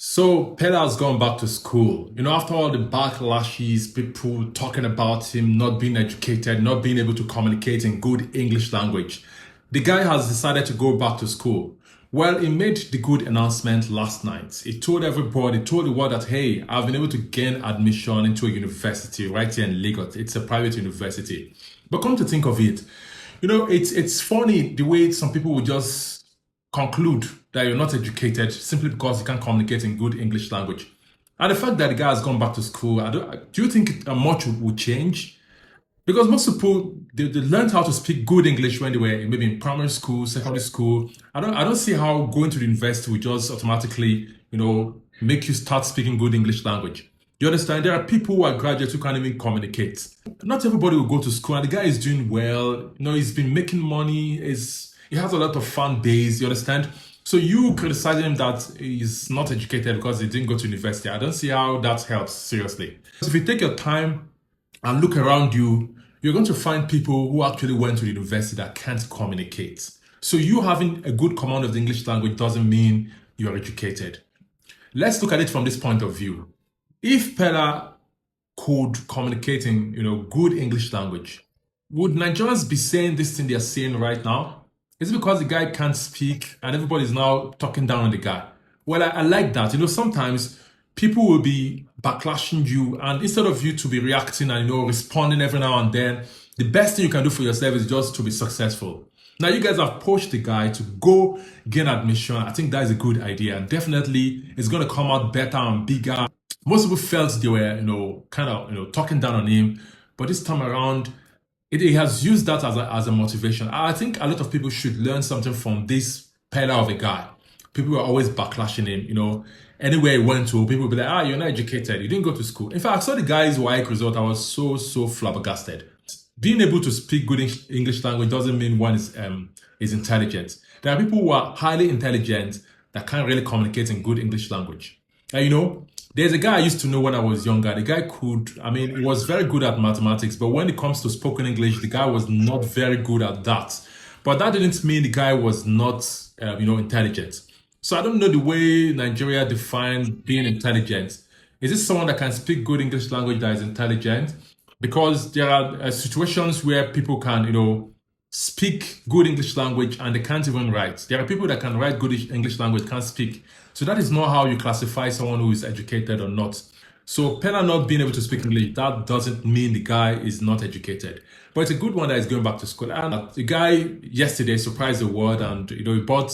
So Peller has gone back to school. After all the backlashes, people talking about him not being educated, not being able to communicate in good English language, the guy has decided to go back to school. Well, he made the good announcement last night. He told everybody, told the world that, hey, I've been able to gain admission into a university right here in Lagos. It's a private university. But come to think of it, it's funny the way some people would just conclude that you're not educated simply because you can't communicate in good English language. And the fact that the guy has gone back to school, do you think much would change? Because most people they learned how to speak good English when they were maybe in primary school, secondary school. I don't see how going to the university would just automatically, make you start speaking good English language. You understand? There are people who are graduates who can't even communicate. Not everybody will go to school, and the guy is doing well. He's been making money. He has a lot of fan base. You understand? So you criticizing him that he's not educated because he didn't go to university. I don't see how that helps, seriously. If you take your time and look around you, you're going to find people who actually went to the university that can't communicate. So you having a good command of the English language doesn't mean you're educated. Let's look at it from this point of view. If Peller could communicate in, good English language, would Nigerians be saying this thing they're saying right now? Is it because the guy can't speak and everybody's now talking down on the guy? Well, I like that. Sometimes people will be backlashing you, and instead of you to be reacting and responding every now and then, the best thing you can do for yourself is just to be successful. Now, you guys have pushed the guy to go gain admission. I think that is a good idea, and definitely it's going to come out better and bigger. Most people felt they were, kind of, talking down on him, but this time around, he has used that as a motivation. I think a lot of people should learn something from this Peller of a guy. People were always backlashing him, anywhere he went to, people would be like, you're not educated, you didn't go to school. In fact, I saw the guy's WAEC result, I was so flabbergasted. Being able to speak good English language doesn't mean one is intelligent. There are people who are highly intelligent that can't really communicate in good English language. And there's a guy I used to know when I was younger. The guy he was very good at mathematics, but when it comes to spoken English, the guy was not very good at that. But that didn't mean the guy was not, intelligent. So I don't know the way Nigeria defines being intelligent. Is this someone that can speak good English language that is intelligent? Because there are situations where people can, speak good English language and they can't even write. There are people that can write good English language, can't speak. So that is not how you classify someone who is educated or not. So Peller not being able to speak English, that doesn't mean the guy is not educated. But it's a good one that is going back to school. And the guy yesterday surprised the world, and he bought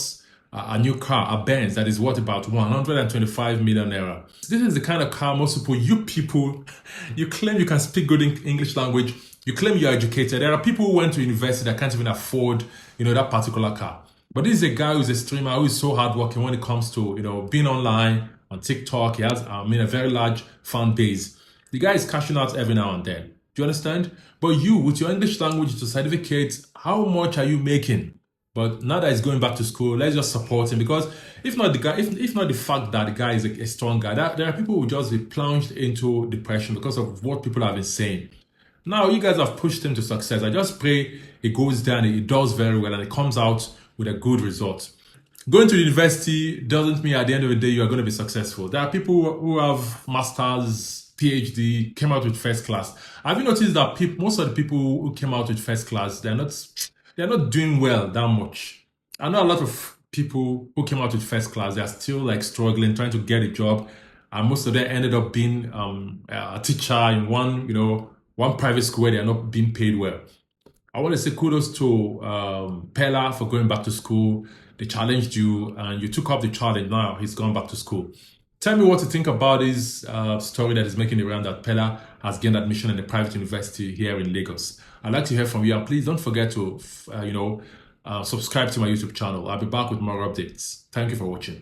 a new car, a Benz, that is worth about 125 million naira. This is the kind of car most people, you claim you can speak good English language, you claim you're educated. There are people who went to university that can't even afford, that particular car. But this is a guy who's a streamer who is so hardworking when it comes to, being online on TikTok. He has, a very large fan base. The guy is cashing out every now and then. Do you understand? But you, with your English language to certificate, how much are you making? But now that he's going back to school, let's just support him, because if not the fact that the guy is a strong guy, there are people who will just be plunged into depression because of what people have been saying. Now you guys have pushed him to success. I just pray he goes there and he does very well and he comes out with a good result. Going to the university doesn't mean at the end of the day you are going to be successful. There are people who have masters, PhD, came out with first class. Have you noticed that most of the people who came out with first class, they're not doing well that much? I know a lot of people who came out with first class, they're still struggling, trying to get a job. And most of them ended up being a teacher in one private school where they're not being paid well. I want to say kudos to Peller for going back to school. They challenged you and you took up the challenge. Now he's gone back to school. Tell me what you think about this story that is making the round that Peller has gained admission in a private university here in Lagos. I'd like to hear from you, and please don't forget to, subscribe to my YouTube channel. I'll be back with more updates. Thank you for watching.